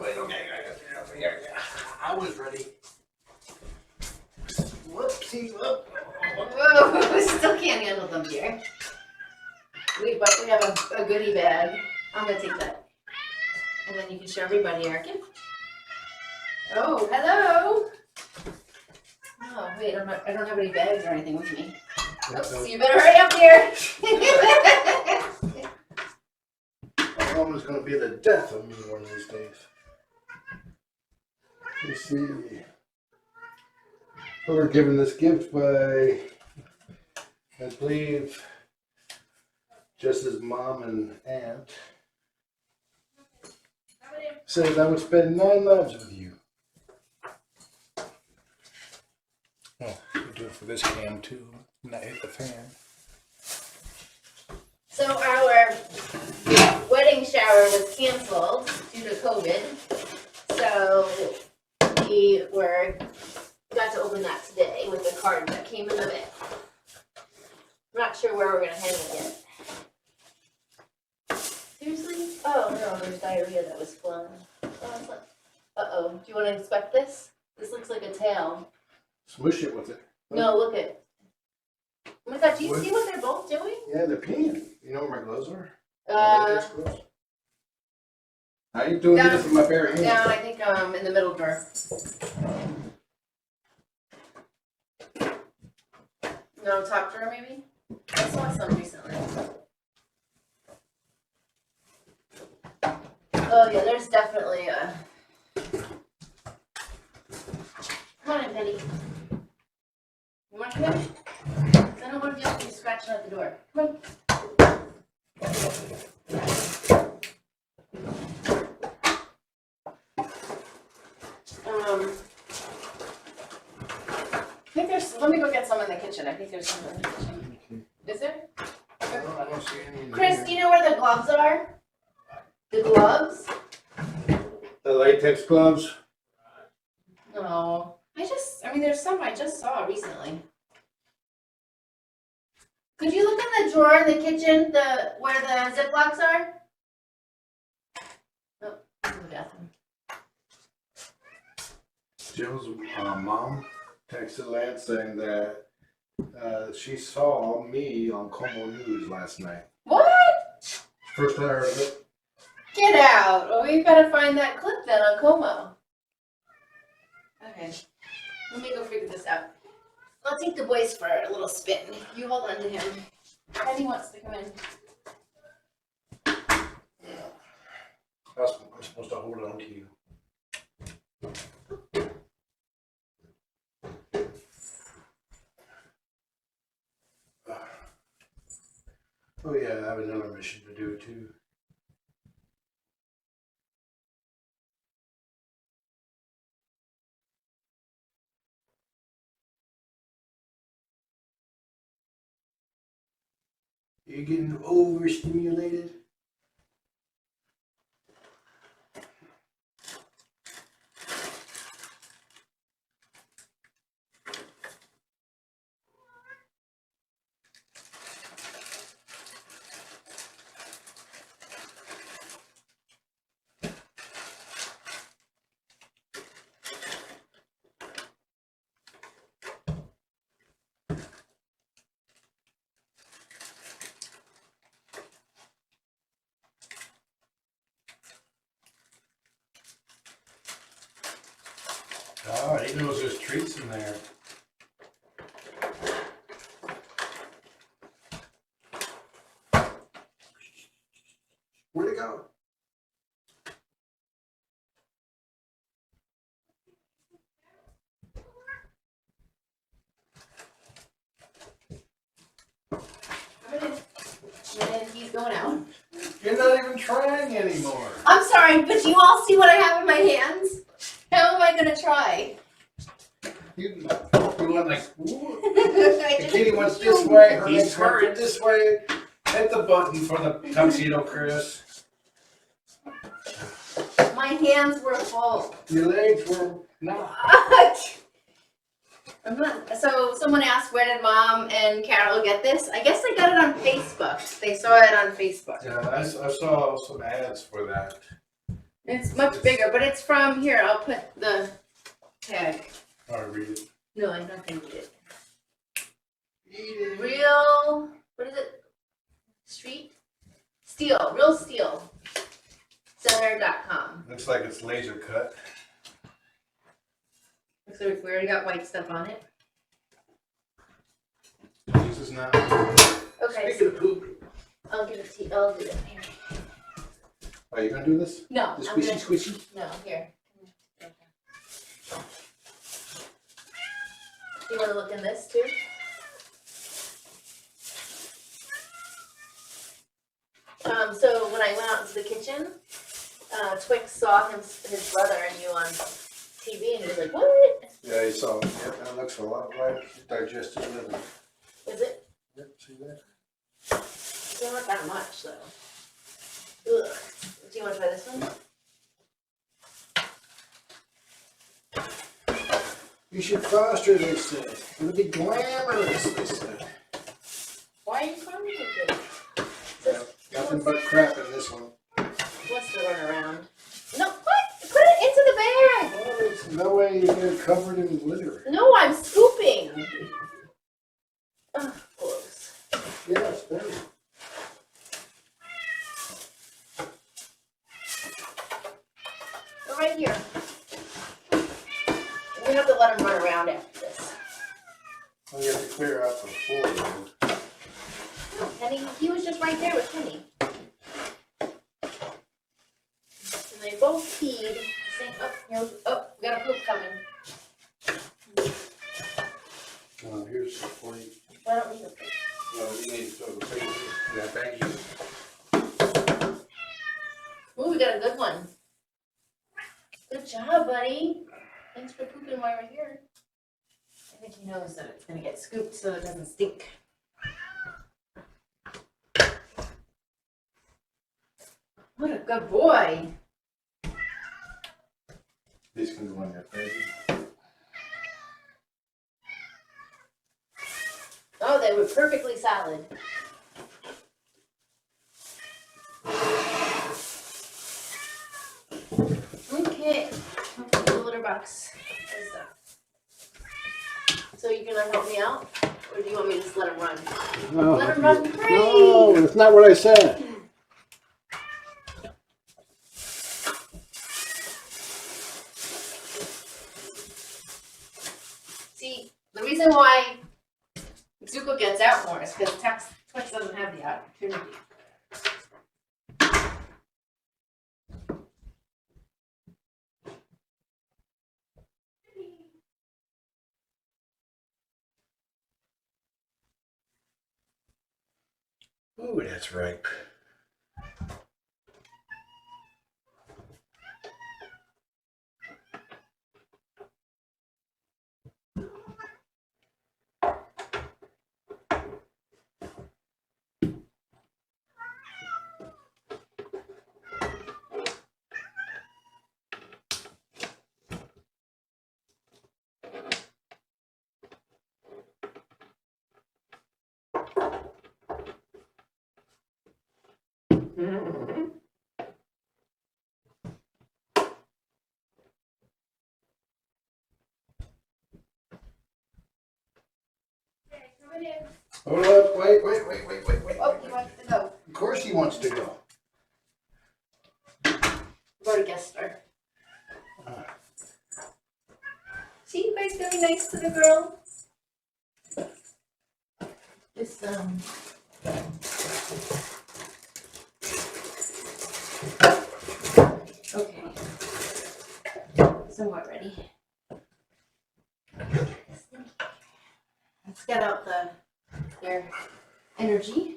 Wait, okay, here. I was ready. Whoopsie, whoop. Whoa, we still can't handle them here. But we have a goodie bag. I'm gonna take that. And then you can show everybody our gift. Oh, hello. Oh, wait, I don't have any bags or anything with me. Oops, so you better hurry up here. My mom is going to be the death of me one of these days. Let's see. We were given this gift by, I believe, Jess's mom and aunt. Says I would spend 9 lives with you. Oh, we do it for this cam too. Not hit the fan. So our wedding shower was canceled due to COVID. So we got to open that today with the card that came in of it. I'm not sure where we're gonna hang it yet. Seriously? Oh no, there's diarrhea that was flowing. Uh-oh. Do you want to inspect this? This looks like a tail. Smush it with it. No, look at. Oh my god, do you see what they're both doing? Yeah, they're peeing. You know where my gloves are? How are you doing this with my bare hands? Down, I think in the middle drawer. No, top drawer maybe? I saw some recently. Oh yeah, there's definitely a... Come on in, Penny. You want to come in? I don't want to just be scratching at the door. Come on. I think there's, let me go get some in the kitchen. I think there's some in the kitchen. Is there? I don't see any. Chris, do you know where the gloves are? The gloves? The latex gloves? No. I mean, there's some I just saw recently. Could you look in the drawer in the kitchen, where the Ziplocs are? Oh, in the bathroom. Jill's mom texted Lance saying that she saw me on Como News last night. What? First I heard of it. Get out. Well, we've got to find that clip then on Como. Okay. Let me go figure this out. I'll take the boys for a little spin. You hold on to him. Penny wants to come in. I'm supposed to hold on to you. Oh yeah, I have another mission to do too. You're getting overstimulated? Oh, he knows there's treats in there. Where'd it go? And he's going out. You're not even trying anymore. I'm sorry, but do you all see what I have in my hands? How am I going to try? You want like, ooh. The kitty wants this way, her legs hurt this way. Hit the button for the tuxedo, Chris. My hands were full. Your legs were not. I'm not. So someone asked, where did Mom and Carol get this? I guess they got it on Facebook. They saw it on Facebook. Yeah, I saw some ads for that. It's much bigger, but it's from here. I'll put the tag. I read it. No, I'm not gonna read it. Real, what is it? Street? Steel, Real Steel. Center.com. Looks like it's laser cut. Looks like we already got white stuff on it. This is not. Okay. Speaking of poop. I'll give it to you. I'll do it here. Are you gonna do this? No. The I'm gonna, squishy? no, here. You want to look in this too? So when I went out into the kitchen, Twix saw his brother and you on TV, and he was like, "What?" Yeah, you saw it. Yep, that looks a lot like digested liver. Is it? Yep, see that? It's not that much though. Ugh. Do you want to try this one? You should foster, they said. It'll be glamorous, they said. Why are you calling me this? Nothing but crap in this one. Wants to run around. No, what? Put it into the bag! Oh, there's no way you get it covered in litter. No, I'm scooping. Ugh, gross. Yes, very. Go right here. We have to let him run around after this. Well, you have to clear out the floor. Penny, he was just right there with Penny. And they both peed. Oh, we got a poop coming. Here's for you. Why don't we go poop? No, you need to throw the paper. Yeah, thank you. Ooh, we got a good one. Good job, buddy. Thanks for pooping while we're here. I think he knows that it's going to get scooped so it doesn't stink. What a good boy. These can go on your face. Oh, they were perfectly solid. Okay, I'll put the litter box. So you gonna help me out, or do you want me to just let him run? No, Let him run free. no, that's not what I said. See, the reason why Zuko gets out more is because Twix doesn't have the opportunity. Ooh, that's ripe. Hold up, wait. Oh, he wants to go. Of course he wants to go. Go to guest star. See, you guys really nice to the girl. This okay. Somewhat ready. Let's get out their energy.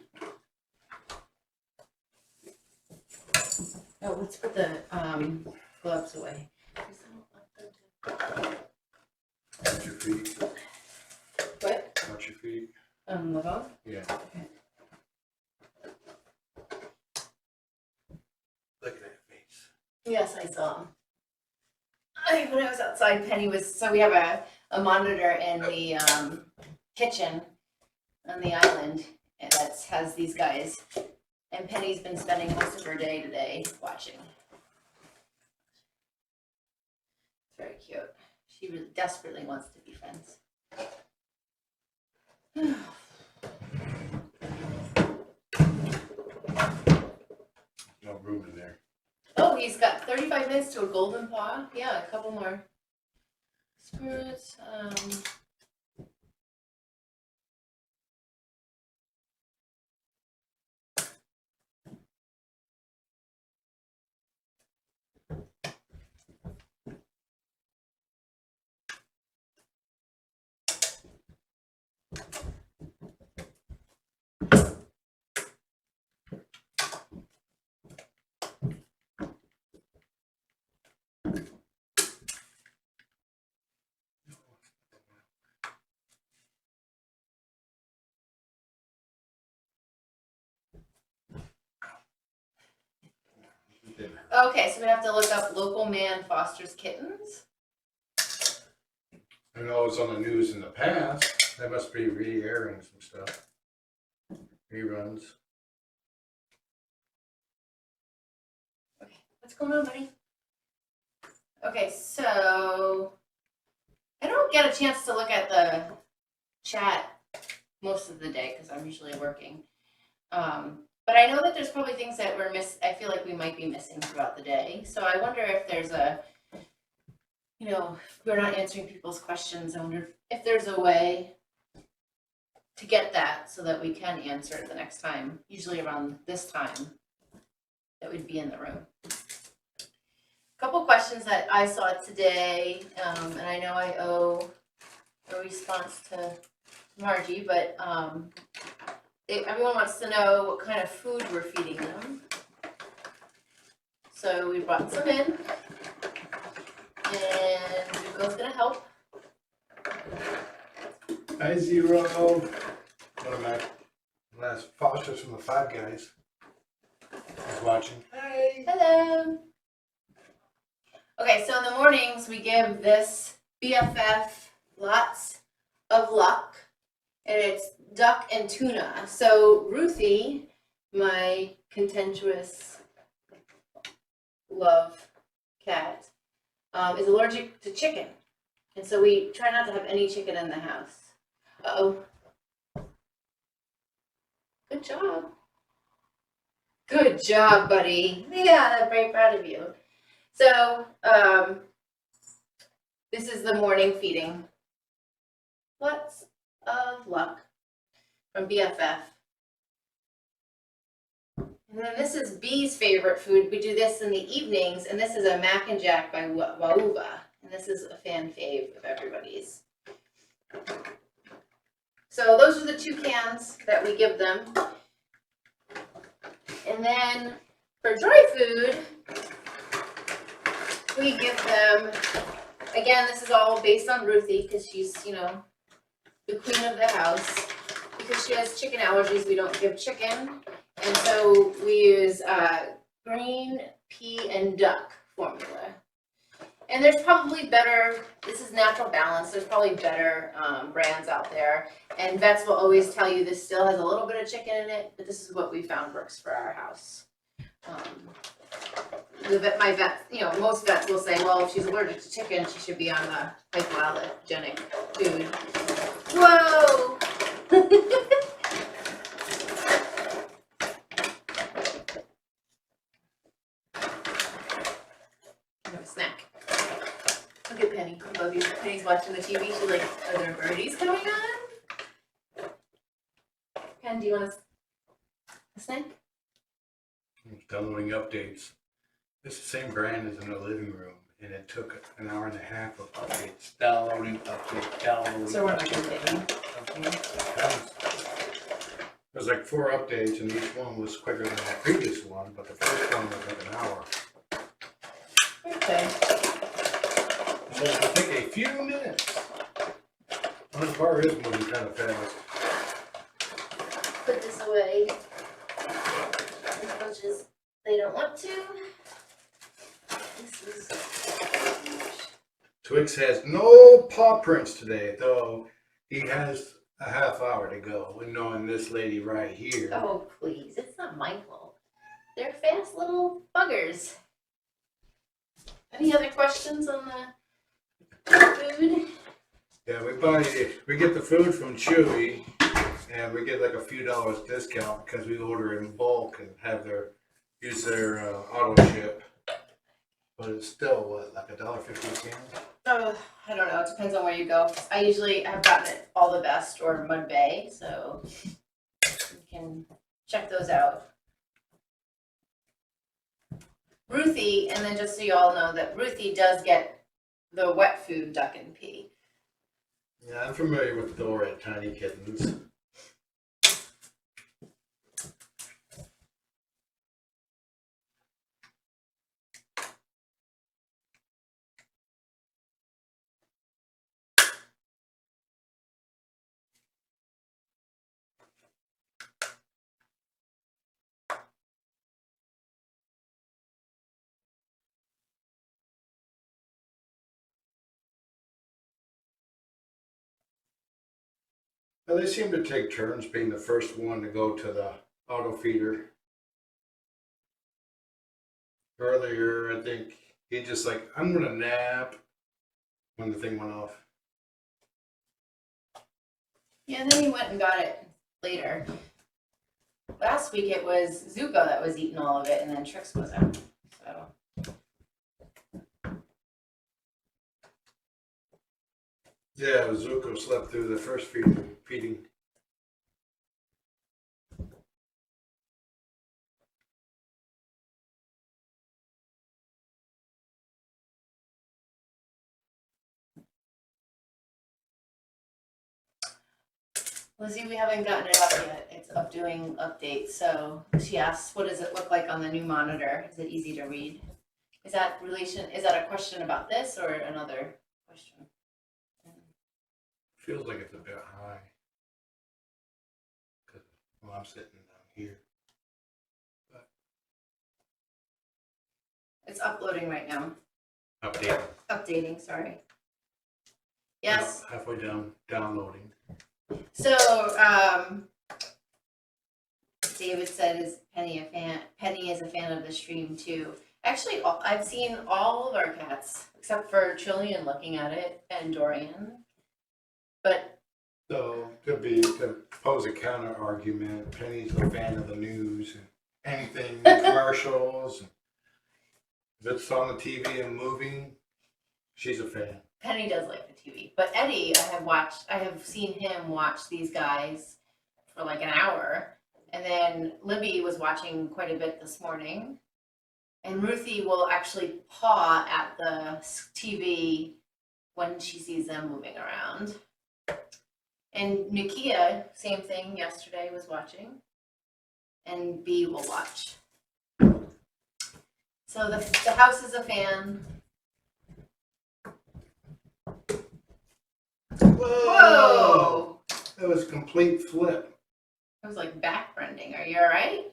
Oh, let's put the gloves away. Watch your feet. What? Watch your feet. The dog? Yeah. Okay. Look at that face. Yes, I saw him. When I was outside, Penny was, so we have a monitor in the kitchen on the island that has these guys. And Penny's been spending most of her day today watching. Very cute. She really desperately wants to be friends. No room in there. Oh, he's got 35 minutes to a golden paw. Yeah, a couple more screws. Okay, so we have to look up local man fosters kittens. I know it's on the news in the past. That must be re-airing some stuff. Reruns. Okay, what's going on, buddy? Okay, so I don't get a chance to look at the chat most of the day because I'm usually working. But I know that there's probably things that I feel like we might be missing throughout the day. So I wonder if there's we're not answering people's questions. I wonder if there's a way to get that so that we can answer it the next time, usually around this time that we'd be in the room. A couple questions that I saw today, and I know I owe a response to Margie, but everyone wants to know what kind of food we're feeding them. So we brought some in, and Zuko's gonna help. Hi, Zero. One of my last fosters from the Five Guys is watching. Hi. Hello. Okay, so in the mornings we give this BFF lots of luck, and it's duck and tuna. So Ruthie, my contentious love cat, is allergic to chicken, and so we try not to have any chicken in the house. Uh-oh. Good job. Good job, buddy. Yeah, I'm very proud of you. So, this is the morning feeding. Lots of luck from BFF. And then this is B's favorite food. We do this in the evenings, and this is a Mac and Jack by Wauva. And this is a fan fave of everybody's. So those are the two cans that we give them. And then for dry food, we give them, again, this is all based on Ruthie because she's, the queen of the house. Because she has chicken allergies, we don't give chicken. And so we use green pea and duck formula. And there's probably better, this is Natural Balance, there's probably better brands out there. And vets will always tell you this still has a little bit of chicken in it, but this is what we found works for our house. My vet, most vets will say, well, if she's allergic to chicken, she should be on the hypoallergenic food. Whoa! Have a snack. Look at Penny. I love you. Penny's watching the TV. She's like, are there birdies coming on? Pen, do you want a snack? I'm downloading updates. It's the same brand as in the living room, and it took an hour and a half of updates. Downloading, downloading. So we're not going There's like 4 updates, and each one was quicker than the previous one, but the first one was like an hour. Okay. So it'll take a few minutes. This bar is moving kind of fast. Put this away as much as they don't want to. This is Twix has no paw prints today, though he has a half hour to go. And knowing this lady right here. oh, please. It's not my fault. They're fast little buggers. Any other questions on the food. Yeah, we get the food from Chewy, and we get like a few dollars discount because we order in bulk and use their auto ship. But it's still what, like $1.50 a can? I don't know. It depends on where you go. I usually have gotten it All the Best or Mud Bay, so you can check those out. Ruthie, and then just so you all know that Ruthie does get the wet food duck and pea. Yeah, I'm familiar with Dora at Tiny Kittens. Well, they seem to take turns being the first one to go to the auto feeder. Earlier, I think he just like, I'm gonna nap when the thing went off. Yeah, and then he went and got it later. Last week it was Zuko that was eating all of it, and then Trix was out. So Yeah, Zuko slept through the first feeding. Lizzie, we haven't gotten it up yet. It's up doing updates. So she asked, what does it look like on the new monitor? Is it easy to read? Is that a question about this or another question? Feels like it's a bit high. Well, I'm sitting down here. But It's uploading right now. Updating, sorry. Yes. Halfway down, downloading. So, David said, is Penny a fan? Penny is a fan of the stream too. Actually, I've seen all of our cats, except for Trillian looking at it, and Dorian. But So, to pose a counter argument, Penny's a fan of the news and anything, commercials. If it's on the TV and moving, she's a fan. Penny does like the TV. But Eddie, I have seen him watch these guys for like an hour. And then Libby was watching quite a bit this morning. And Ruthie will actually paw at the TV when she sees them moving around. And Nakia, same thing, yesterday was watching. And Bee will watch. So the house is a fan. Whoa! That was a complete flip. It was like back bending. Are you all right?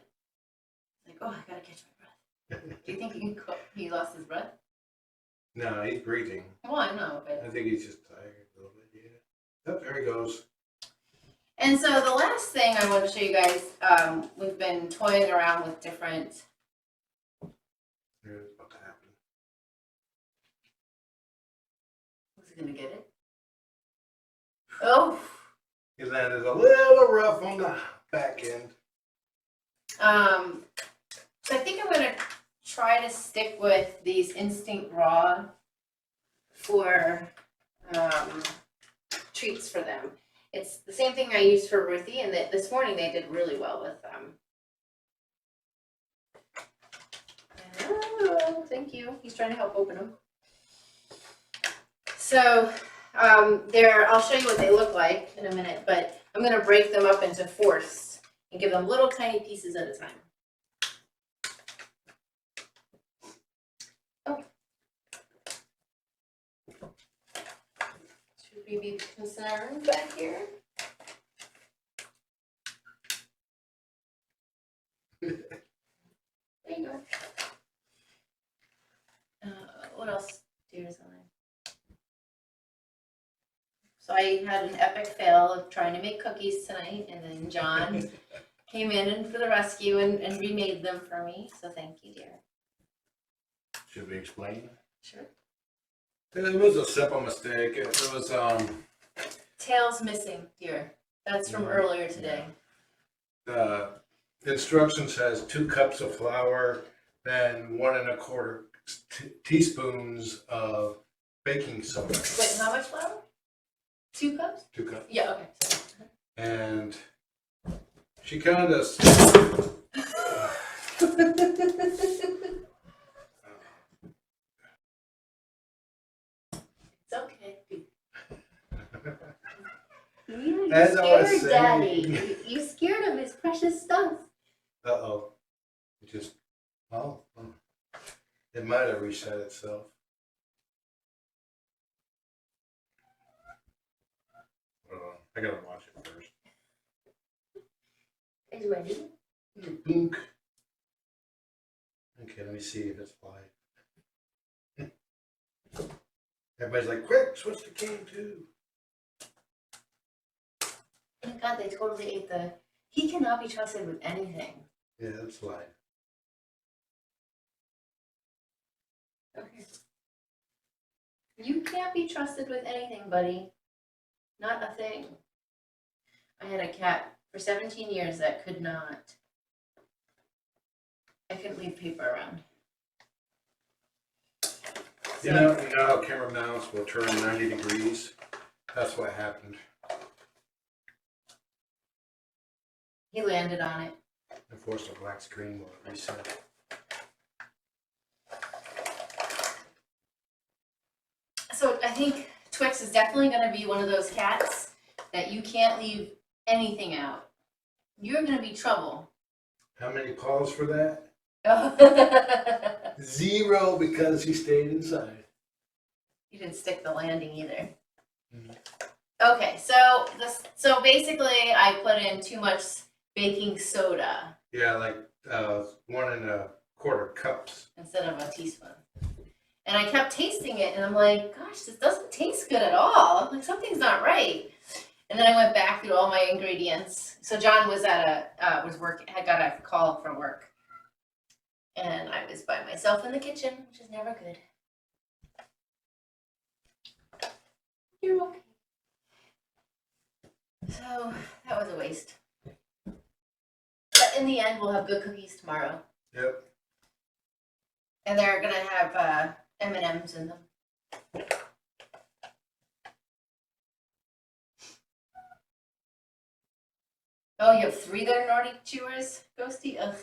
Like, oh, I gotta catch my breath. Do you think he lost his breath? No, he's breathing. Well, I know, but I think he's just tired a little bit, yeah. Oh, there he goes. And so the last thing I want to show you guys, we've been toying around with different. Here's what's happening. Was he gonna get it? Oh. He landed a little rough on the back end. So I think I'm gonna try to stick with these Instinct Raw for treats for them. It's the same thing I used for Ruthie, and this morning they did really well with them. Oh, thank you. He's trying to help open them. So I'll show you what they look like in a minute, but I'm going to break them up into fourths and give them little tiny pieces at a time. Oh. Should we be concerned back here? There you go. What else, dear design? So I had an epic fail of trying to make cookies tonight, and then John came in for the rescue and remade them for me. So thank you, dear. Should we explain? Sure. It was a simple mistake. It was Tails missing here. That's from earlier today. the instructions has 2 cups of flour, then 1 1/4 teaspoons of baking soda. Wait, how much flour? 2 cups? 2 cups. Yeah, okay. Sorry. And she kind of. It's okay. You As I was scared Daddy. saying. You scared of his precious stuff. Uh-oh. It just. Oh. It might have reset itself. I gotta watch it first. Are you ready? Boonk. Okay, let me see if it's live. Everybody's like, quick, switch the game too. Oh my God, they totally ate the. He cannot be trusted with anything. Yeah, it's live. Okay. You can't be trusted with anything, buddy. Not a thing. I had a cat for 17 years that could not. I couldn't leave paper around. You know how camera mounts will turn 90 degrees? That's what happened. He landed on it. Of course, the black screen will reset. So I think Twix is definitely going to be one of those cats that you can't leave anything out. You're going to be trouble. How many calls for that? You 0 because he stayed inside. didn't stick the landing either. Mhm. Okay, so basically I put in too much baking soda Yeah, like 1 1/4 cups. instead of a teaspoon. And I kept tasting it, and I'm like, gosh, this doesn't taste good at all. I'm like, something's not right. And then I went back through all my ingredients. So John was at had got a call from work. And I was by myself in the kitchen, which is never good. You're okay. So that was a waste. But in the end, we'll have good cookies tomorrow. Yep. And they're gonna have M&Ms in them. Oh, you have 3 that are Nordic chewers, Ghosty? Ugh.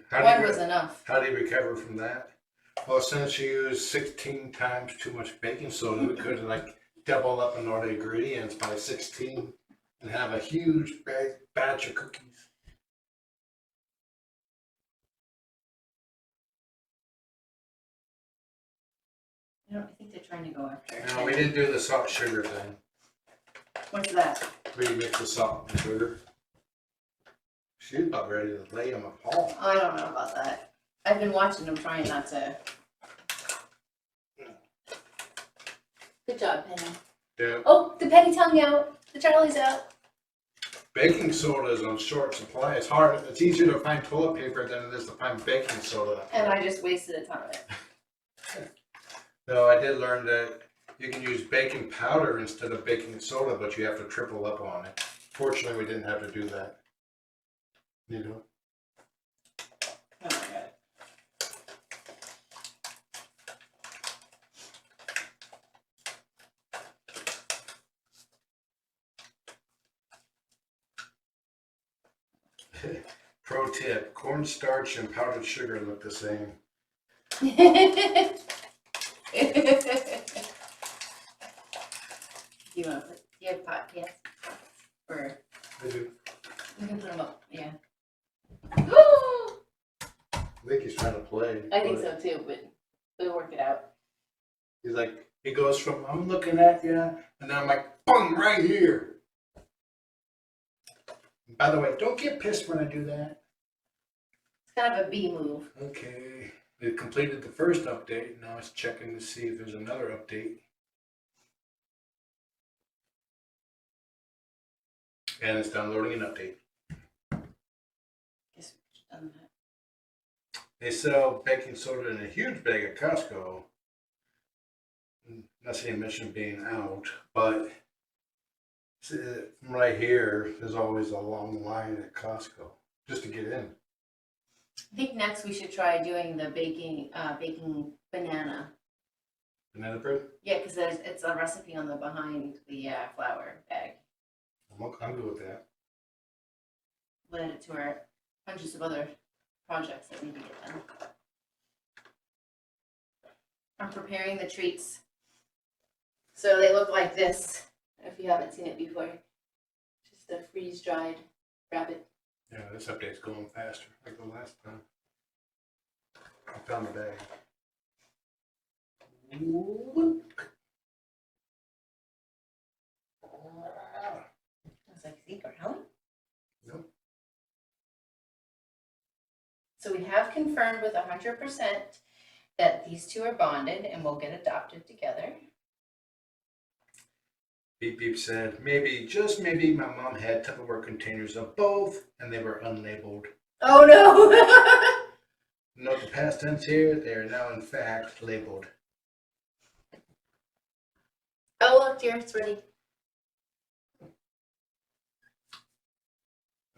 One was enough. How do you recover from that? Well, since you used 16 times too much baking soda, we could like double up on all the ingredients by 16 and have a huge batch of cookies. I think they're trying to go after. No, we didn't do the salt sugar thing. What's that? Where you mix the salt and sugar. She's about ready to lay him a paw. I don't know about that. I've been watching them trying not to. Good job, Penny. Yeah. Oh, the Penny tongue out. The Charlie's out. Baking soda is on short supply. It's hard. It's easier to find toilet paper than it is to find baking soda. And I just wasted a ton of it. No, I did learn that you can use baking powder instead of baking soda, but you have to triple up on it. Fortunately, we didn't have to do that. You know? Oh my God. Pro tip, cornstarch and powdered sugar look the same. Do you have podcast? Or I do. we can put them up, yeah. I think he's trying to play. I think so too, but we'll work it out. He's like, he goes from, I'm looking at you, and then I'm like, boom, right here. By the way, don't get pissed when I do that. It's kind of a B move. Okay. It completed the first update. Now it's checking to see if there's another update. And it's downloading an update. Guess we should have done that. They sell baking soda in a huge bag at Costco. not saying Mission being out, but from right here, there's always a long line at Costco just to get in. I think next we should try doing the baking banana. Banana bread? Yeah, because it's a recipe on the behind the flour bag. I'm good with that. We'll add it to our hundreds of other projects that need to get done. I'm preparing the treats. So they look like this, if you haven't seen it before. Just a freeze-dried rabbit. Yeah, this update's going faster like the last time. I found the bag. I was like, is he growling? Nope. So we have confirmed with 100% that these two are bonded and will get adopted together. Beep Beep said, maybe, just maybe, my mom had Tupperware containers of both and they were unlabeled. Oh no! Note the past tense here, they are now in fact labeled. Oh look, dear, it's ready.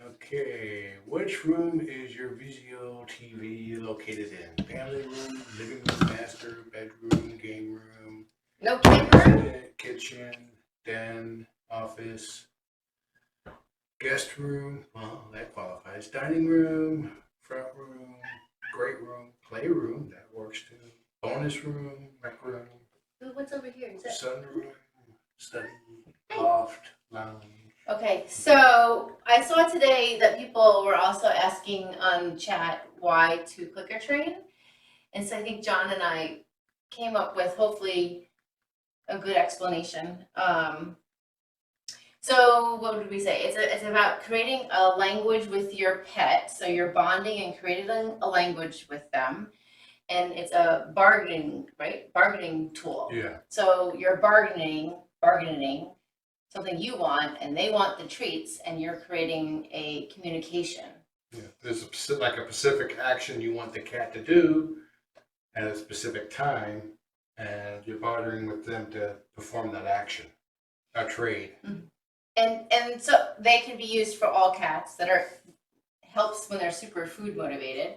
Okay, which room is your Vizio TV located in? Family room, living room, master, bedroom, game room, No game room? kitchen, den, office, guest room, well, that qualifies, dining room, front room, great room, playroom, that works too, bonus room, rec room, Ooh, what's over here? Is that... sunroom, study, loft, lounge. Okay, so I saw today that people were also asking on chat why to clicker train. And so I think John and I came up with hopefully a good explanation. So what would we say? It's about creating a language with your pet. So you're bonding and creating a language with them. And it's a bargaining, right? Bargaining tool. Yeah. So you're bargaining something you want, and they want the treats, and you're creating a communication. Yeah, there's a specific action you want the cat to do at a specific time, and you're bartering with them to perform that action, a trade. Mm-hmm. And so they can be used for all cats helps when they're super food motivated,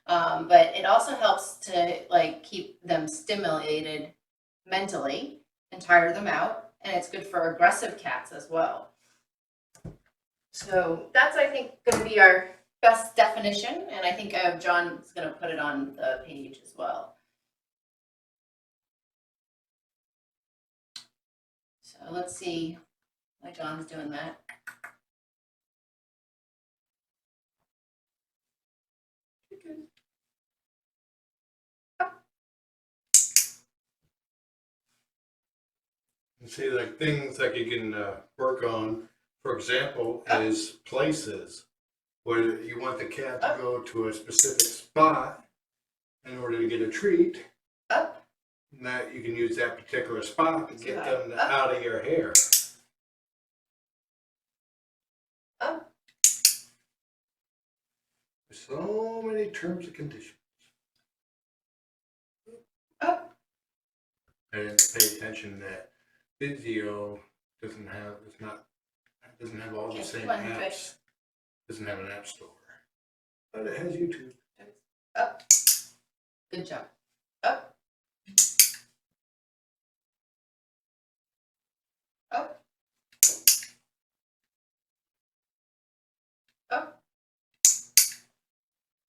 but it also helps to like keep them stimulated mentally and tire them out. And it's good for aggressive cats as well. So that's, I think, going to be our best definition. And I think John's going to put it on the page as well. So let's see why John's doing that. You see, like things like you can work on, for example, is places where you want the cat to go to a specific spot in order to get a treat. Up. And that you can use that particular spot to get them out of your hair. Up. There's so many terms and conditions. Up. I didn't pay attention that Vizio doesn't have all the same apps. Doesn't have an app store, but it has YouTube. Up. Good job. Up. Up. Up.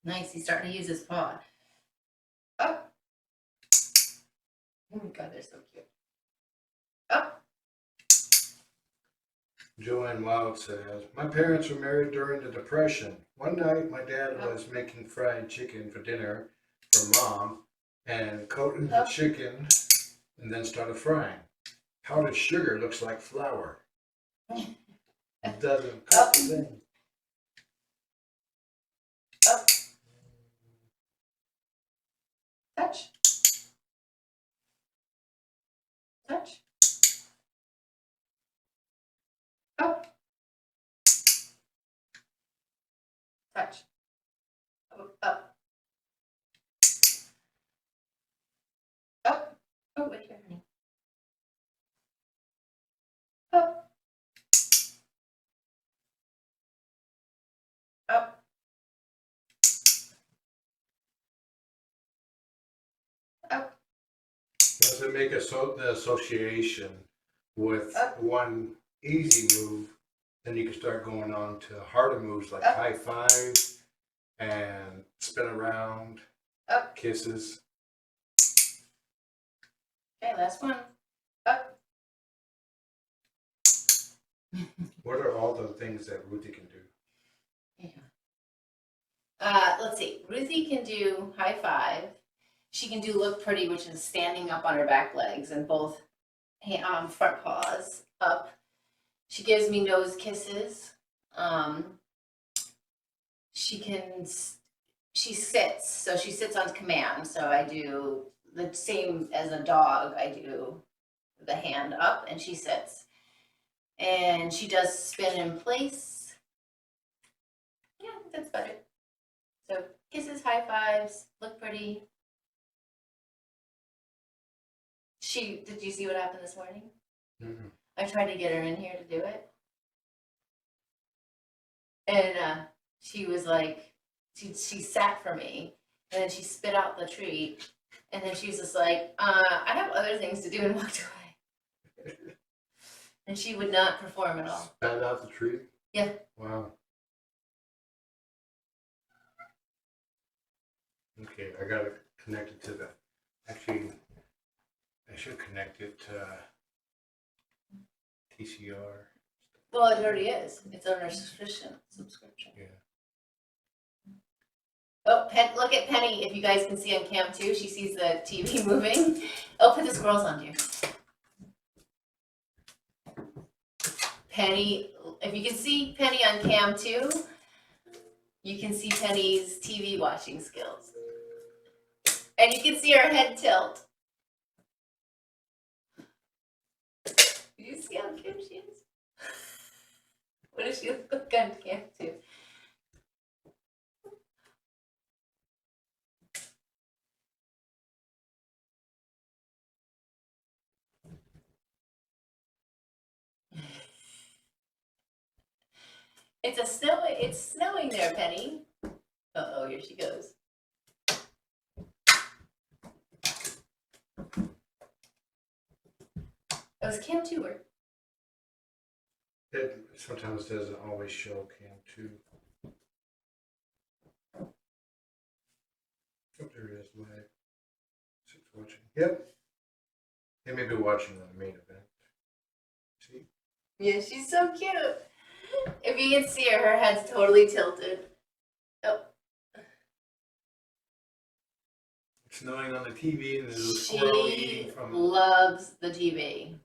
Nice. He's starting to use his paw. Up. Oh my God, they're so cute. Up. Joanne Wild says, my parents were married during the Depression. One night, my dad was making fried chicken for dinner for Mom and coated the chicken and then started frying. Powdered sugar looks like flour. It doesn't cook the same. Up. Touch. Touch. Up. Touch. Up. Up. Oh, wait here, honey. to make the association with one easy move, then you can start going on to harder moves like high five and spin around, kisses. Okay, last one. Up. What are all the things that Ruthie can do? Let's see. Ruthie can do high five. She can do look pretty, which is standing up on her back legs and both front paws up. She gives me nose kisses. She sits, so she sits on command. So I do the same as a dog. I do the hand up and she sits. And she does spin in place. Yeah, I think that's about it. So kisses, high fives, look pretty. Did you see what happened this morning? Mm-hmm. I tried to get her in here to do it. And she was like, she sat for me, and then she spit out the treat, and then she was just like, I have other things to do, and walked away. And she would not perform at all. Spat out the treat? Yeah. Wow. Okay, I got it connected to actually, I should connect it to TCR. Well, it already is. It's on our subscription. Yeah. Oh, look at Penny. If you guys can see on cam too, she sees the TV moving. Oh, put the squirrels on, dear. Penny, if you can see Penny on cam too, you can see Penny's TV watching skills. And you can see her head tilt. Do you see how cute she is? What does she look on cam too? It's snowing there, Penny. Uh-oh, here she goes. That was cam 2 work. It sometimes doesn't always show cam 2. Oh, there it is, live. She's watching. Yep. They may be watching on the main event. See? Yeah, she's so cute. If you can see her head's totally tilted. Oh. It's snowing on the TV and there's a squirrel eating from. She loves the TV.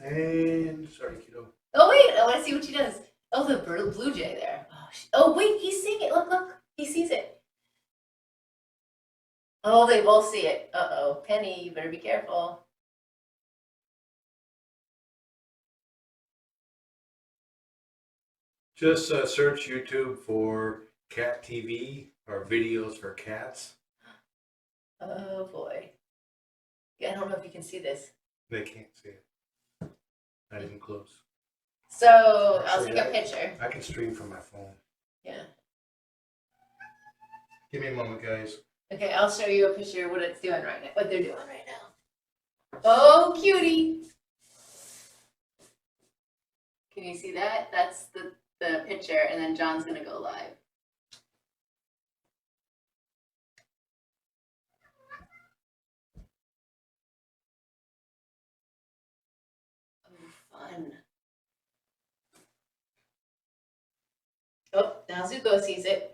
And sorry, kiddo. Oh wait, I want to see what she does. Oh, the blue jay there. Oh wait, he's seeing it. Look, he sees it. Oh, they both see it. Uh-oh, Penny, you better be careful. Just search YouTube for cat TV or videos for cats. Oh boy. Yeah, I don't know if you can see this. They can't see it. Not even close. So I'll take a picture. I can stream from my phone. Yeah. Give me a moment, guys. Okay, I'll show you a picture of what it's doing right now. What they're doing right now. Oh, cutie! Can you see that? That's the picture, and then John's gonna go live. Oh, fun. Oh, now Zuko sees it.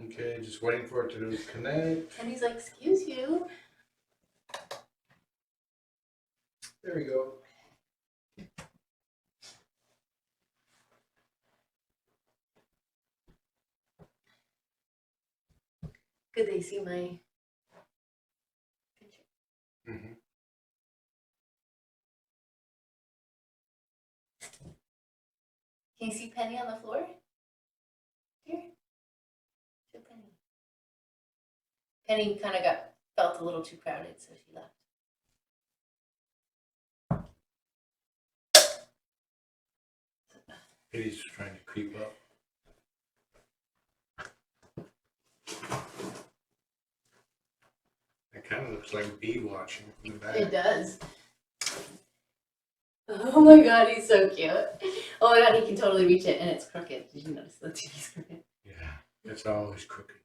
Okay, just waiting for it to connect. And he's like, excuse you. There we go. Could they see my picture? Mm-hmm. Can you see Penny on the floor? Here. Show Penny. Penny kind of felt a little too crowded, so she left. He's trying to creep up. It kind of looks like bee watching from the back. It does. Oh my god, he's so cute. Oh my god, he can totally reach it and it's crooked. Did you notice the TV's crooked? Yeah, it's always crooked.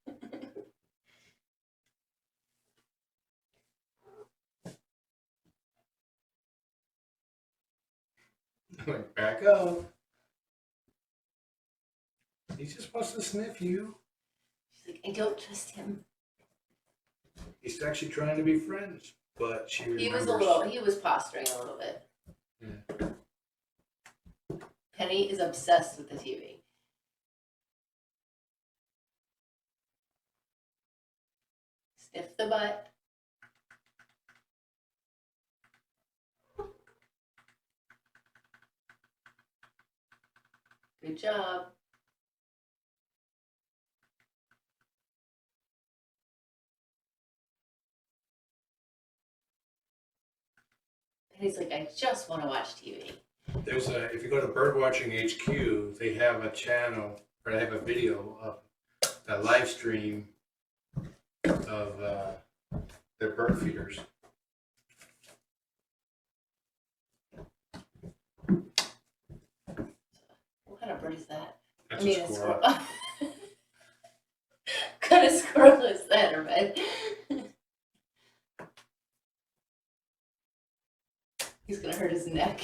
Like, back up. He just wants to sniff you. She's like, I don't trust him. He's actually trying to be friends, but she remembers. He was posturing a little bit. Yeah. Penny is obsessed with the TV. Sniff the butt. Good job. And he's like, I just want to watch TV. There's a, if you go to Birdwatching HQ, they have a channel, or they have a video of a live stream of their bird feeders. What kind of bird is that? That's a squirrel. What kind of squirrel is that, Red? He's gonna hurt his neck.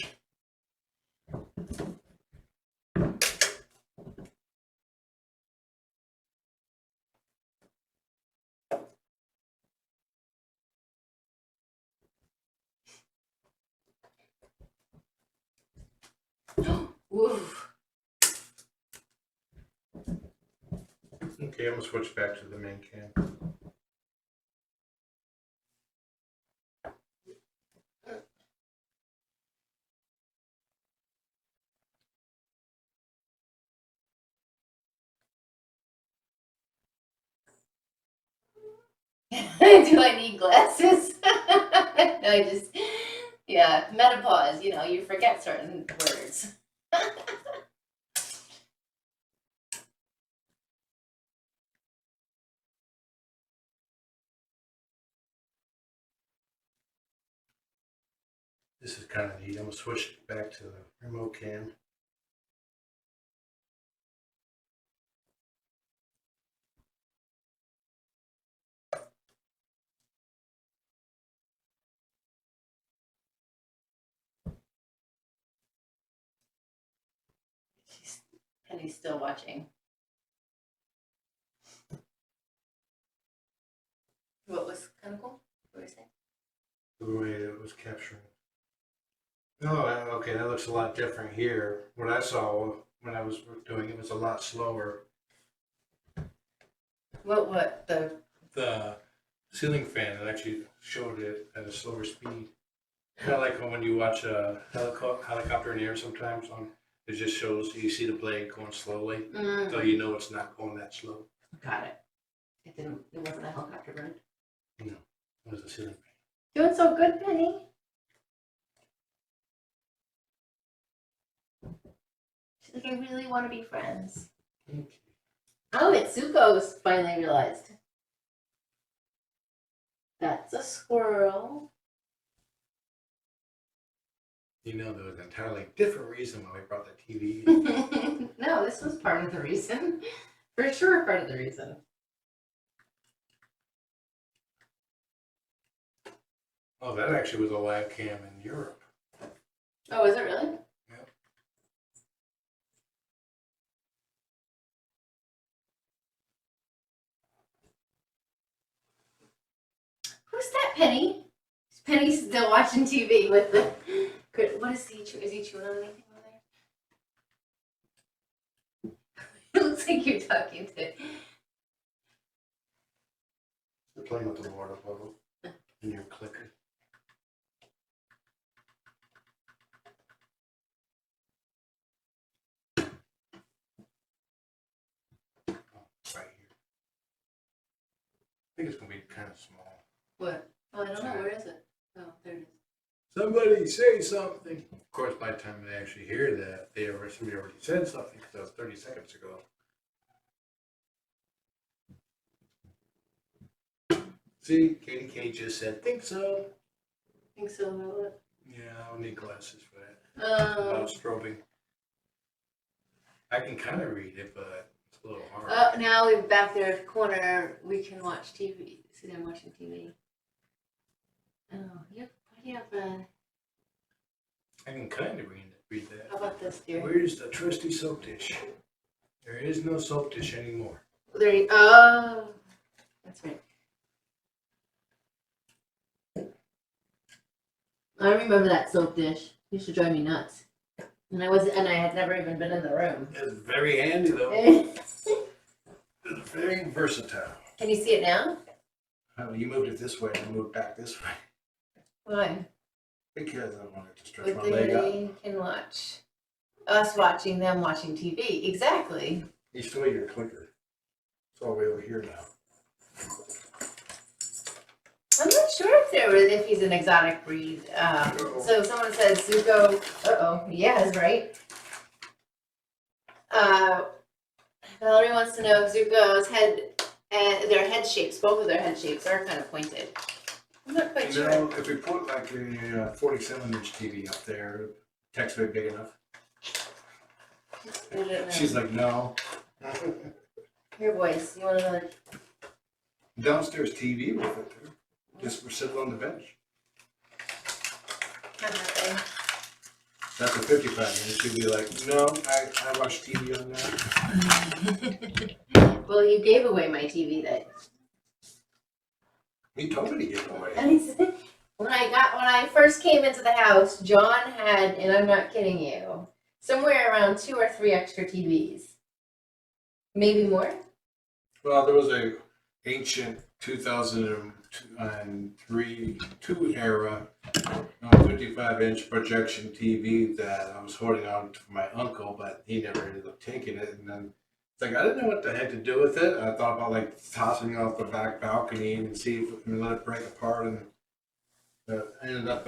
Woof. Okay, I'm gonna switch back to the main cam. Do I need glasses? No, I just, yeah, menopause, you know, you forget certain words. This is kind of neat. I'm gonna switch back to the remote cam. Penny's still watching. What was kind of cool? What were you saying? The way it was capturing. Oh, okay, that looks a lot different here. What I saw when I was doing it was a lot slower. What, The ceiling fan, it actually showed it at a slower speed. Kind of like when you watch a helicopter in the air sometimes, it just shows, you see the blade going slowly, so you know it's not going that slow. Got it. It wasn't a helicopter bird. No, it was a ceiling fan. Doing so good, Penny. She's like, I really want to be friends. Okay. Oh, it's Zuko's finally realized. That's a squirrel. You know, there was an entirely different reason why we brought the TV in. No, this was part of the reason. For sure, part of the reason. Oh, that actually was a live cam in Europe. Oh, is it really? Yep. Who's that, Penny? Penny's still watching TV with the. What is he? Is he chewing on anything over there? It looks like you're talking to. They're playing with the water bottle in your clicker. Oh, right here. I think it's going to be kind of small. What? Oh, I don't know. Where is it? Oh, there it is. Somebody say something. Of course, by the time they actually hear that, somebody already said something because that was 30 seconds ago. See, Katie K just said, think so. Think so about what? Yeah, I'll need glasses for that. Um, About strobing. I can kind of read it, but it's a little hard. now we're back there corner. We can watch TV. See them watching TV. Oh, yep. What do you have? I can kind of read that. How about this, dear? Where's the trusty soap dish? There is no soap dish anymore. There. Oh, that's right. I remember that soap dish. It used to drive me nuts. And I had never even been in the room. It's very handy though. Can It's very versatile. you see it now? Oh, you moved it this way and I moved back this way. Why? Because I wanted to stretch But my leg out. they can watch us watching them watching TV. Exactly. You still your clicker. It's all the way over here now. I'm not sure if he's an exotic breed. So someone said Zuko. Yes, right. Valerie wants to know if Zuko's head and their head shapes. Both of their head shapes are kind of pointed. I'm not quite sure. If we put like a 47-inch TV up there, text would be big enough. I don't know. She's like, no. Your voice. You want another? Downstairs TV with it there. Just we're sitting on the bench. Kind of thing. That's a 55 inch. She'd be like, no, I watch TV on that. Well, you gave away my TV that. He told me to give it away. When I first came into the house, John had, and I'm not kidding you, somewhere around 2 or 3 extra TVs. Maybe more. Well, there was a ancient 2003 era 55-inch projection TV that I was holding on for my uncle, but he never ended up taking it. And then it's like I didn't know what the heck to do with it. I thought about like tossing it off the back balcony and see if we can let it break apart. And I ended up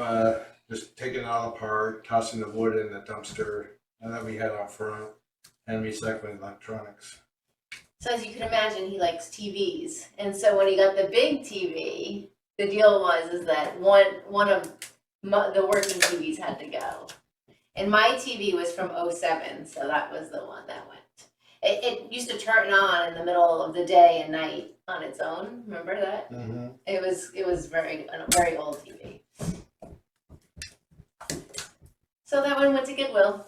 just taking it all apart, tossing the wood in the dumpster that we had out front, and recycling electronics. So as you can imagine, he likes TVs. And so when he got the big TV, the deal was that one of the working TVs had to go. And my TV was from '07, so that was the one that went. It used to turn on in the middle of the day and night on its own. Remember that? Mm-hmm. It was a very old TV. So that one went to Goodwill.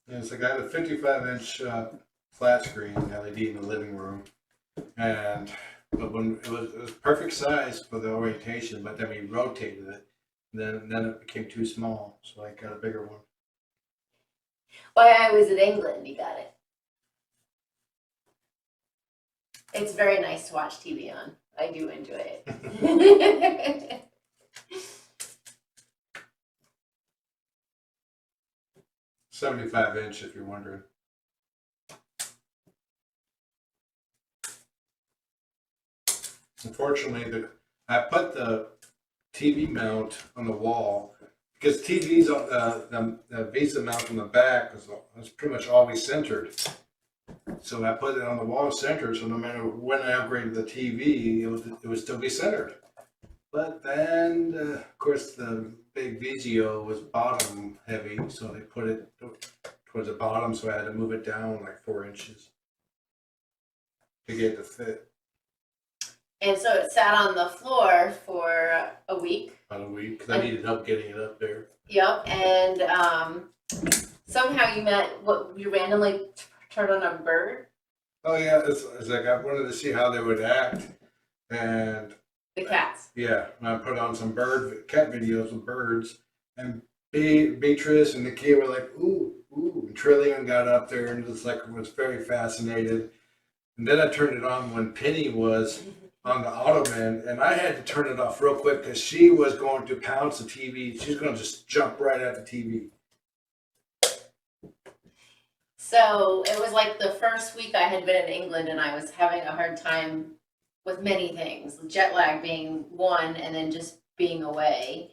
And it's like I had a 55-inch flat screen LED in the living room, but when it was perfect size for the orientation, but then we rotated it, then it became too small, so I got a bigger one. While I was in England, you got it. It's very nice to watch TV on. I do enjoy it. 75-inch, if you're wondering. Unfortunately, I put the TV mount on the wall because TVs on the Visa mount on the back is pretty much always centered. So I put it on the wall centered, so no matter when I upgraded the TV, it would still be centered. But then, of course, the big VGO was bottom heavy, so they put it towards the bottom, so I had to move it down like 4 inches to get it to fit. And so it sat on the floor for a week. About a week, because I needed help getting it up there. Yep, and somehow you randomly turned on a bird. Oh yeah, it's like I wanted to see how they would act, and The cats. yeah, I put on some cat videos of birds, and Beatrice and the kid were like, ooh, ooh, and Trillian got up there and was very fascinated, and then I turned it on when Penny was on the ottoman, and I had to turn it off real quick because she was going to pounce the TV. She's going to just jump right at the TV. So it was like the first week I had been in England, and I was having a hard time with many things, jet lag being one, and then just being away.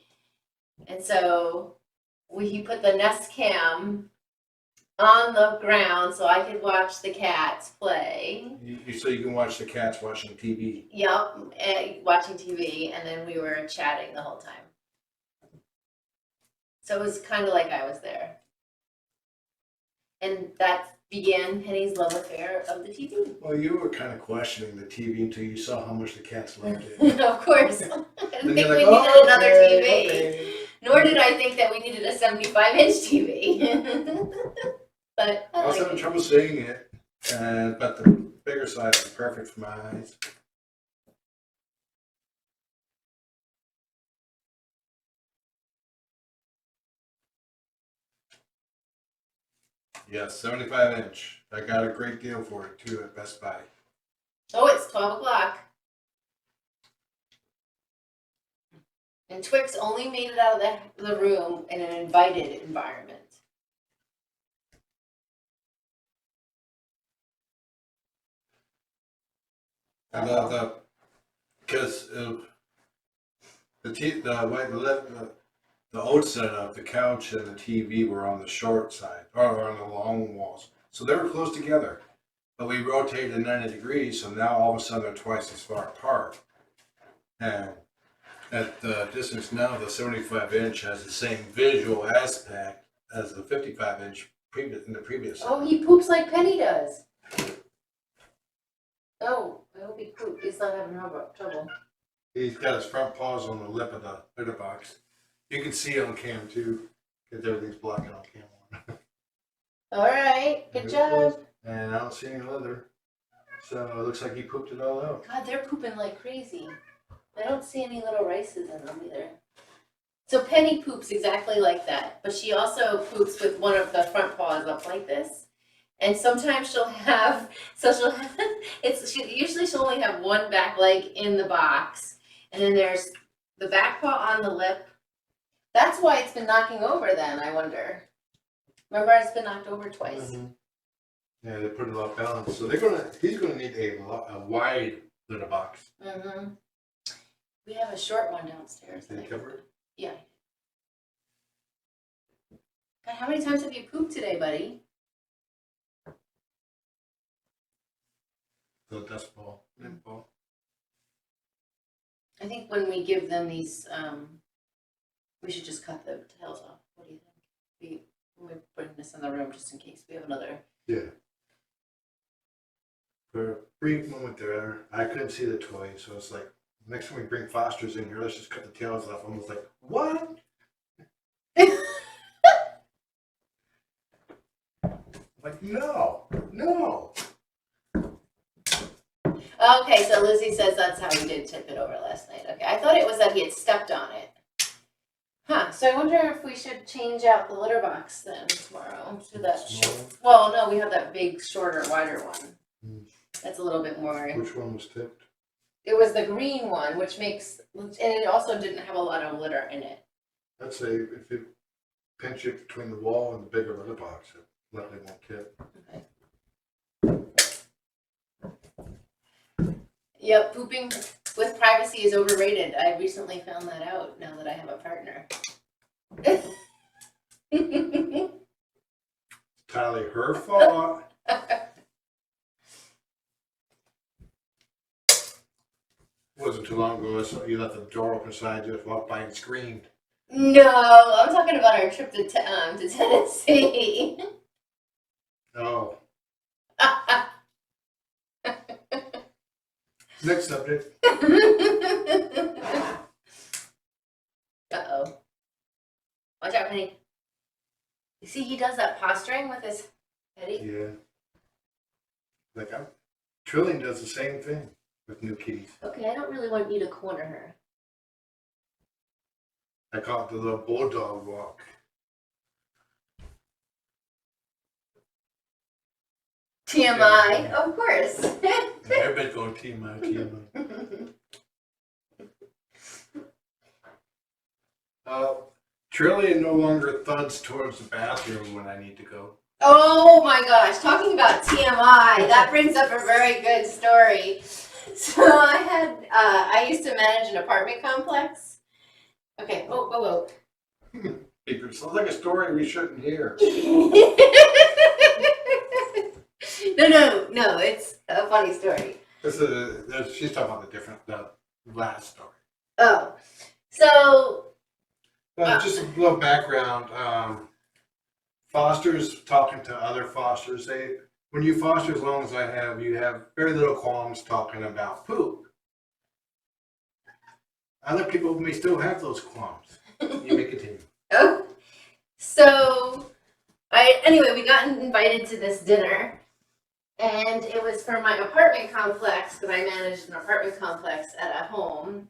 And so he put the Nest Cam on the ground so I could watch the cats play. So you can watch the cats watching TV. Yep, watching TV, and then we were chatting the whole time. So it was kind of like I was there. And that began Penny's love affair of the TV. Well, you were kind of questioning the TV until you saw how much the cats loved it. Of course. I didn't Then think you're we like, needed "Oh, another okay, TV. okay." Nor did I think that we needed a 75-inch TV. But I I was like having it. trouble seeing it, but the bigger size is perfect for my eyes. Yes, 75-inch. I got a great deal for it too at Best Buy. Oh, it's 12 o'clock. And Twix only made it out of the room in an invited environment. I love because the old setup, the couch and the TV were on the short side or on the long walls, so they were close together. But we rotated 90 degrees, so now all of a sudden they're twice as far apart. And at the distance now, the 75-inch has the same visual aspect as the 55-inch in the previous setup. Oh, he poops like Penny does. Oh, I hope he he's not having trouble. He's got his front paws on the lip of the litter box. You can see it on cam too, because everything's blocking on cam. All right, good job. And I don't see any leather. So it looks like he pooped it all out. God, they're pooping like crazy. I don't see any little rices in them either. So Penny poops exactly like that, but she also poops with one of the front paws up like this. And sometimes she'll have, usually she'll only have one back leg in the box. And then there's the back paw on the lip. That's why it's been knocking over then, I wonder. Remember, it's been knocked over twice. Mm-hmm. Yeah, they put it off balance. So he's gonna need a wide litter box. Mm-hmm. We have a short one downstairs. Did you cover it? Yeah. God, how many times have you pooped today, buddy? The dust ball. Lint ball. I think when we give them these, we should just cut the tails off. What do you think? We put this in the room just in case we have another. Yeah. For a brief moment there, I couldn't see the toy, so it's like, next time we bring Foster's in here, let's just cut the tails off. I was like, what? Like, no. Okay, so Lizzie says that's how he did tip it over last night. Okay, I thought it was that he had stepped on it. Huh, so I wonder if we should change out the litter box then tomorrow to that Smaller? well, no, we have that big, shorter, wider one. That's a little bit more. Which one was tipped? It was the green one, which makes, and it also didn't have a lot of litter in it. I'd say if you pinch it between the wall and the bigger litter box, it likely won't tip. Okay. Yep, pooping with privacy is overrated. I recently found that out now that I have a partner. Entirely her fault. Wasn't too long ago, so you left the door open so I just walked by and screamed. No, I'm talking about our trip to Tennessee. Oh. Next subject. Uh-oh. Watch out, Penny. You see, he does that posturing with his head. Yeah. Like Trillian does the same thing with new kitties. Okay, I don't really want you to corner her. I call it the little bulldog walk. TMI, of course. Everybody's going TMI. Trillian no longer thuds towards the bathroom when I need to go. Oh my gosh, talking about TMI, that brings up a very good story. So I used to manage an apartment complex. Okay, whoa. It sounds like a story we shouldn't hear. No, it's a funny story. She's talking about the last story. Oh, so Just a little background. Fosters talking to other fosters. When you foster as long as I have, you have very little qualms talking about poop. Other people may still have those qualms. You may continue. oh, so anyway, we got invited to this dinner, and it was for my apartment complex, because I managed an apartment complex at a home.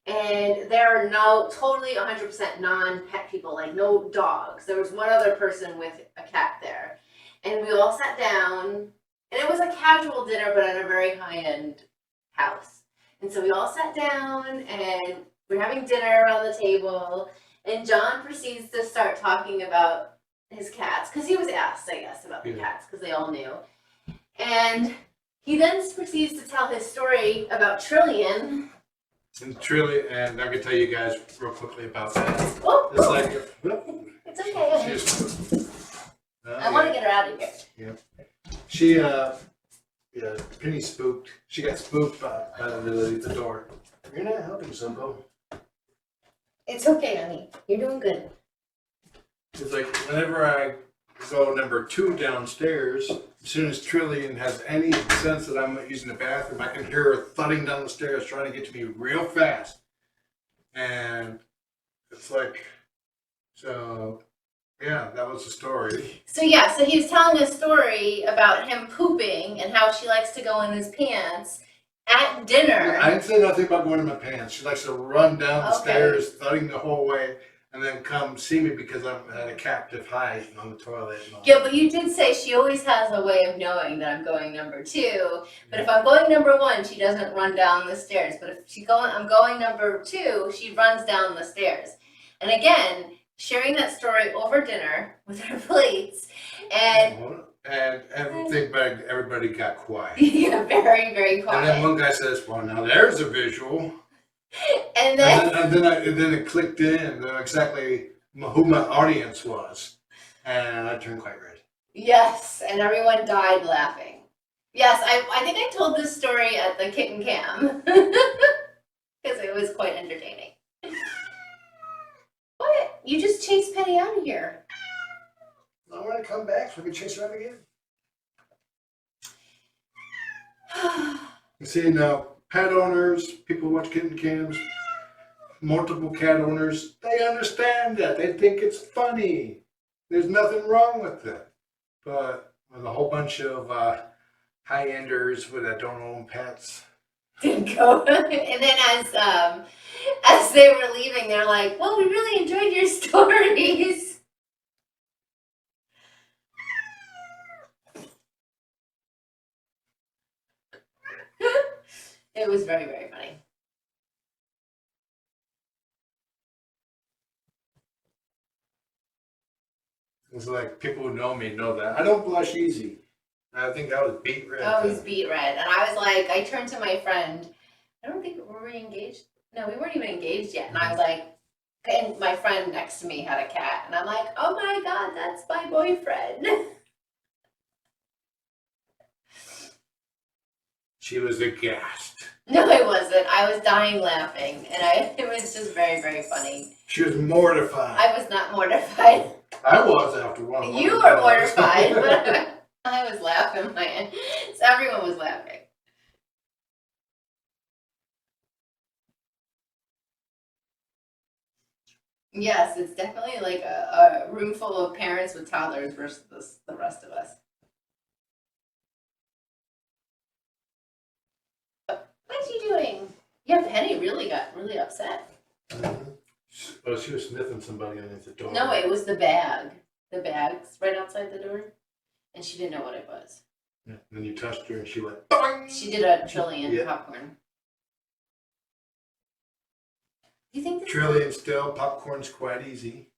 And there are totally 100% non-pet people, like no dogs. There was one other person with a cat there. And we all sat down, and it was a casual dinner, but at a very high-end house. And so we all sat down, and we're having dinner around the table, and John proceeds to start talking about his cats, because he was asked, I guess, about the cats, because they all knew. And he then proceeds to tell his story about Trillian. And I can tell you guys real quickly about that. Oh, It's like, it's okay. I want to get her out of here. Yeah. Penny spooked. She got spooked by the door. You're not helping, Zuko. It's okay, honey. You're doing good. It's like whenever I go number 2 downstairs, as soon as Trillian has any sense that I'm using the bathroom, I can hear her thudding down the stairs trying to get to me real fast. And it's like, so yeah, that was the story. So he was telling a story about him pooping and how she likes to go in his pants at dinner. I didn't say nothing about going in my pants. She likes to run down the stairs, thudding the whole way, and then come see me because I'm at a captive height on the toilet. And all Yeah, but you did say she always has a way of knowing that I'm going number 2. But if I'm going number 1, she doesn't run down the stairs. But if I'm going number 2, she runs down the stairs. And again, sharing that story over dinner with her plates, and everybody got quiet. yeah, very, very quiet. And then one guy says, "Well, now there's a visual." And then it clicked in exactly who my audience was, and I turned quite red. yes, and everyone died laughing. Yes, I think I told this story at the Kitten Cam because it was quite entertaining. What? You just chased Penny out of here. I want to come back so we can chase her out again. You see, now, pet owners, people who watch kitten cams, multiple cat owners, they understand that. They think it's funny. There's nothing wrong with it. But with a whole bunch of high-enders that don't own pets. Didn't go. And then as they were leaving, they're like, "Well, we really enjoyed your stories." It was very, very funny. It's like people who know me know that. I don't blush easy. I think I was beat red. Oh, he's beat red. And I was like, I turned to my friend. I don't think, were we engaged? No, we weren't even engaged yet. And I was like, and my friend next to me had a cat. And I'm like, oh my God, that's my boyfriend. She was aghast. No, I wasn't. I was dying laughing. And it was just very, very funny. She was mortified. I was not mortified. I was after one. You were mortified, but I was laughing, man. So everyone was laughing. Yes, it's definitely like a room full of parents with toddlers versus the rest of us. What are you doing? Yeah, Penny really got really upset. Well, she was sniffing somebody underneath the door. No, it was the bag. The bag's right outside the door. And she didn't know what it was. Yeah. And then you touched her and she went, boing! She did a trillion popcorn. Do you think Trillion still, popcorn's quite easy.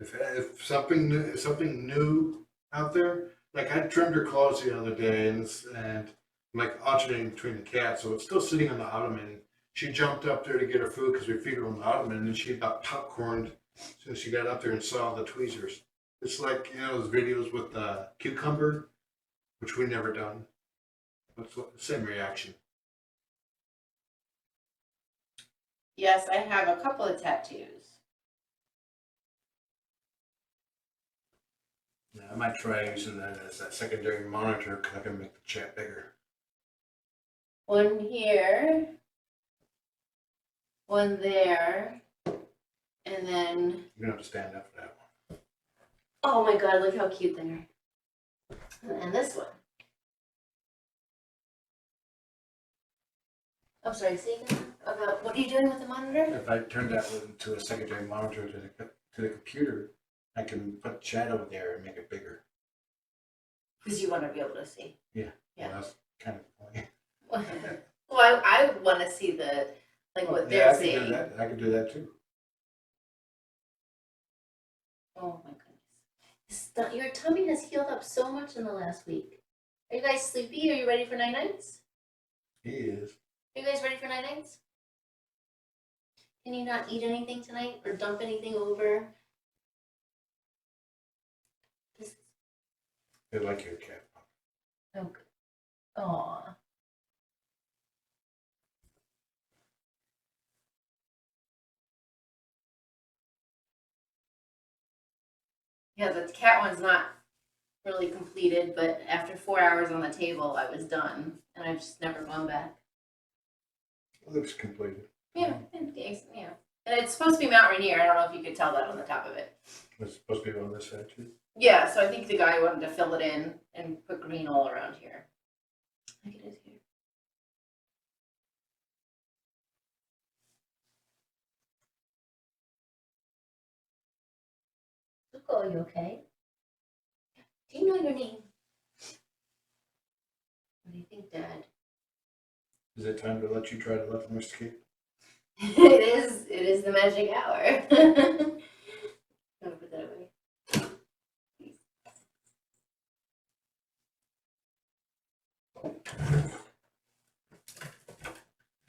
If something new out there, like I trimmed her claws the other day and I'm like alternating between the cats, so it's still sitting on the ottoman. She jumped up there to get her food because we feed her on the ottoman, and she got popcorned So she got up there and saw the tweezers. It's like, you know, those videos with the cucumber, which we never done. It's the same reaction. Yes, I have a couple of tattoos. Yeah, I might try using that as that secondary monitor because I can make the chat bigger. One here, one there, and then, You're gonna have to stand up for that one. oh my God, look how cute they are. And then this one. I'm sorry, say again about, what are you doing with the monitor? If I turn that into a secondary monitor to the computer, I can put chat over there and make it bigger. Because you want to be able to see. Yeah. Yeah. Well, that's kind of funny. Well, I want to see the, like what they're I can do seeing. that. I can do that too. Oh my goodness. Your tummy has healed up so much in the last week. Are you guys sleepy? Are you ready for night nights? He is. Are you guys ready for night nights? Can you not eat anything tonight or dump anything over? They like your cat. Oh, good. Aw. Yeah, the cat one's not really completed, but after 4 hours on the table, I was done, and I've just never gone back. It looks completed. Yeah, yeah. And it's supposed to be Mount Rainier. I don't know if you could tell that on the top of it. It's supposed to be on this side too. Yeah, so I think the guy wanted to fill it in and put green all around here. I think it is here. Zuko, are you okay? Do you know your name? What do you think, Dad? Is it time to let you try to let them escape? It is the magic hour. I'll put that away.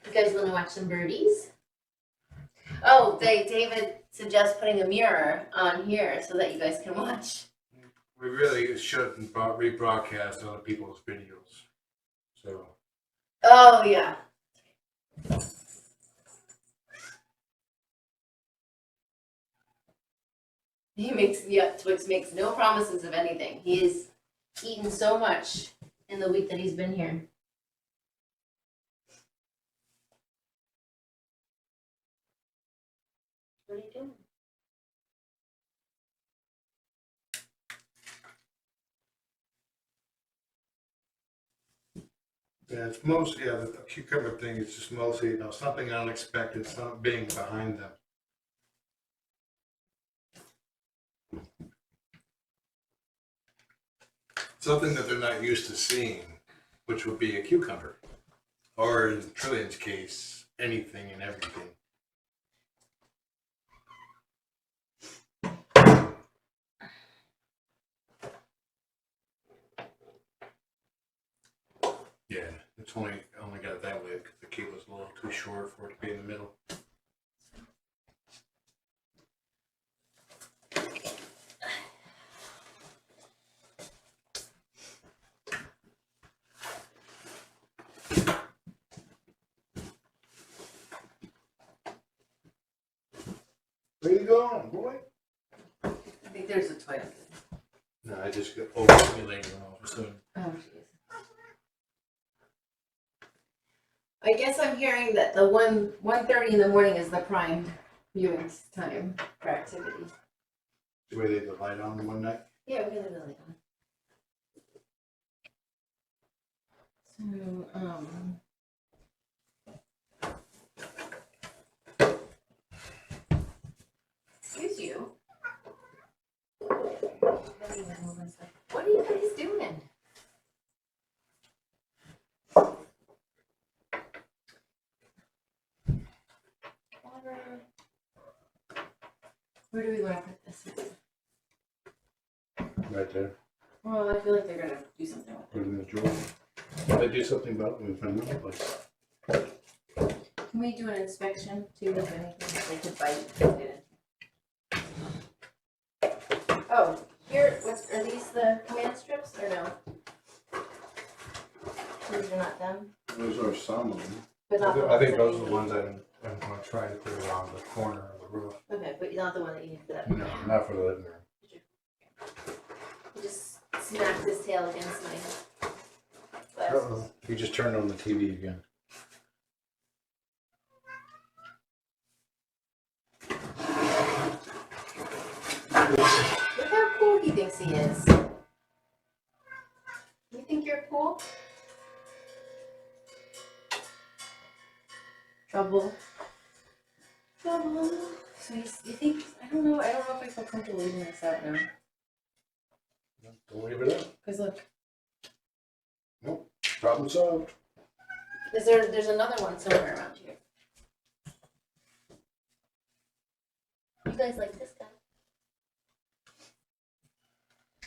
You guys want to watch some birdies? Oh, David suggests putting a mirror on here so that you guys can watch. We really shouldn't rebroadcast other people's videos. So. Oh, yeah. Twix makes no promises of anything. He has eaten so much in the week that he's been here. What are you doing? Yeah, it's mostly, yeah, the cucumber thing is just mostly, you know, something unexpected, something being behind them. Something that they're not used to seeing, which would be a cucumber. Or in Trillian's case, anything and everything. Yeah, it's only got that way because the cable's a little too short for it to be in the middle. Where you going, boy? I think there's a toy. No, I just got overstimulated all of a sudden. Oh, jeez. I guess I'm hearing that the 1:30 in the morning is the prime viewing time for activities. The way they had the light on one night. Yeah, we're gonna leave the light on. So, excuse you. What are you guys doing? Where do we want to put this? Right there. Well, I feel like they're gonna do something with Put it in the drawer. If they do something about it, we find another place. it. Can we do an inspection too, if anything, they could bite? Oh, here, are these the command strips or no? These are not them, Those are some of them. but not the I ones think that those you are the need. ones I'm gonna try to put around the corner of the roof. Okay, but not the one that you need for that. No, not for the living room. You just smacked his tail against my glasses. Uh-oh, you just turned on the TV again. Look how cool he thinks he is. You think you're cool? Trouble. Trouble. So you think, I don't know if I feel comfortable leaving this out now. Don't leave it up. Because look, Problem solved. there's another one somewhere around here. You guys like this guy?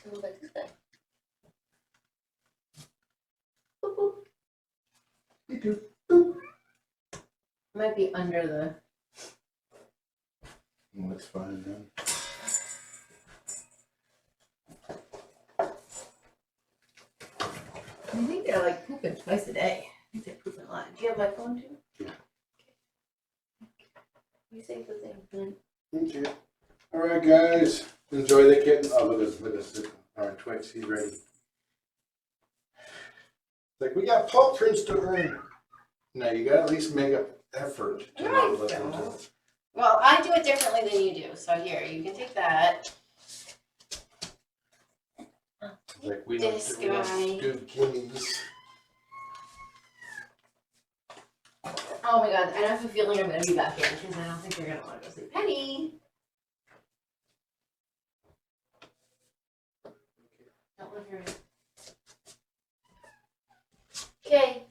You like this guy? Boop, boop. Me too. Might be under the. Well, that's fine then. I think they're like pooping twice a day. I think they're pooping a lot. Do you have my phone too? Yeah. You say the same thing. Okay. All right, guys. Enjoy the kitten. Oh, look at this. All right, Twix, he's ready. Like, we got paw prints to earn. No, you gotta at least make an effort to not let them do it. Well, I do it differently than you do. So here, you can take that. Like, we This don't guy. do kitties. Oh my god, I have a feeling I'm gonna be back here because I don't think they're gonna want to go sleep. Penny! Don't let her in. Okay.